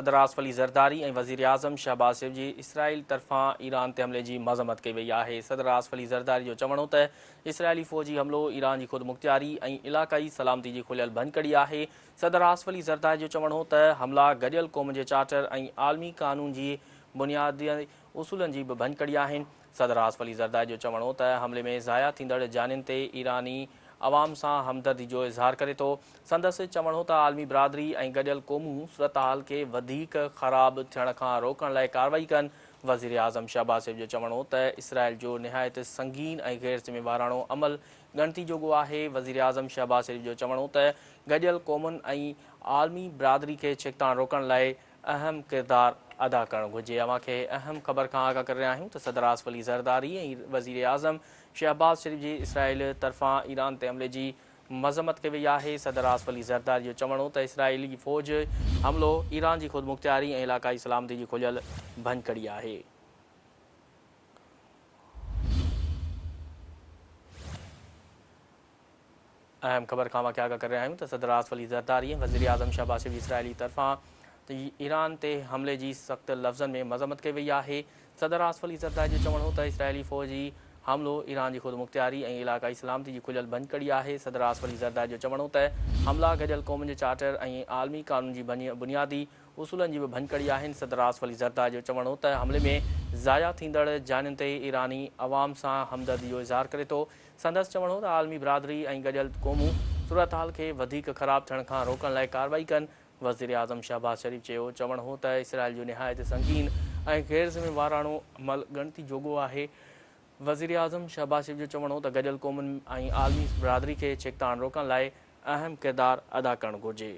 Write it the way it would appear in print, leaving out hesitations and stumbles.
सदर आसिफ अली ज़रदारी ऐं वज़ीर आज़म शहबाज़ शरीफ़ जी इसराइल तरफ़ां ईरान ते हमले जी मज़म्मत कई वई आहे। सदर आसिफ अली ज़रदारी जो चवणो त इसराइली फ़ौजी हमलो ईरान जी ख़ुदमुख़्तियारी ऐं इलाक़ाई सलामती जी खुलियल भञकड़ी आहे। सदर आसिफ अली ज़रदारी जो चवणो त हमला गॾियल क़ौम जे चार्टर ऐं आलमी क़ानून जी बुनियादी उसूलनि जी बि भञकड़ी आहिनि। सदर आसिफ अली ज़रदारी जो चवणो त हमले में ज़ाया थींदड़ जानियुनि ते ईरानी अवाम सां हमदर्दी जो इज़हार करे थो। संदसि चवणो त आलमी बिरादरी ऐं गॾियल क़ौमूं सूरतहाल खे वधीक ख़राब थियण खां रोकण लाइ कार्रवाई कनि। वज़ीर आज़म शहबाज़ शरीफ़ जो चवणो त इसराइल जो निहायत संगीन ऐं गैर ज़िम्मेवाराणो अमल ॻणती जोॻो आहे। वज़ीर आज़म शहबाज़ शरीफ़ जो चवणो त गॾियल क़ौमुनि ऐं आलमी बिरादरी खे छिकताण रोकण लाइ अहम किरदारु अदा करणु घुरिजे। अव्हां खे अहम ख़बर खां आगाह करे रहिया आहियूं त सदर आसिफ अली ज़रदारी ऐं वज़ीर आज़म शहबाज़ शरीफ़ जी इसराइल तरफ़ां ईरान ते हमले जी मज़म्मत कई वई आहे। सदर आसिफ अली ज़रदारी जो चवणो त इसराइली फ़ौज हमलो ईरान जी ख़ुदमुख़्तियारी ऐं इलाक़ाई सलामती जी खुलियल भञकड़ी आहे। अहम ख़बर खां आगाह करे रहिया आहियूं त सदर आसिफ अली ज़रदारी ऐं वज़ीर आज़म शहबाज़ शरीफ़ इसराइली तरफ़ां ईरान ते हमले जी सख़्त लफ़्ज़नि में मज़म्मत कई वई आहे। सदर आसिफ अली ज़रदारी जो चवणो त इसराइली फ़ौजी हमलो ईरान जी ख़ुदमुख़्तियारी ऐं इलाक़ाई सलामती जी खुलियल भञकड़ी आहे। सदर आसिफ अली ज़रदारी जो चवणो त हमला गॾियल क़ौमुनि जे चार्टर ऐं आलमी क़ानून जी बुनियादी उसूलनि जी बि भञकड़ी आहिनि। सदर आसिफ अली ज़रदारी जो चवणो त हमले में ज़ाया थींदड़ जानियुनि ते ईरानी अवाम सां हमदर्दी जो इज़हार करे थो। संदसि चवणो त आलमी बिरादरी ऐं गॾियल क़ौमूं सूरतहाल खे वधीक ख़राब थियण खां रोकण लाइ कार्रवाई कनि। वज़ीर आज़म शहबाज़ शरीफ़ चयो चवणो हो त इसराइल जो निहायत संगीन ऐं गैर ज़िम्मेवाराणो अमल ॻणती जोॻो आहे। वज़ीर आज़म शहबाज़ शरीफ़ जो चवणो त गॾियल क़ौमुनि ऐं आलमी बिरादरी खे छिकताण रोकण लाइ अहम किरदारु अदा करणु घुरिजे।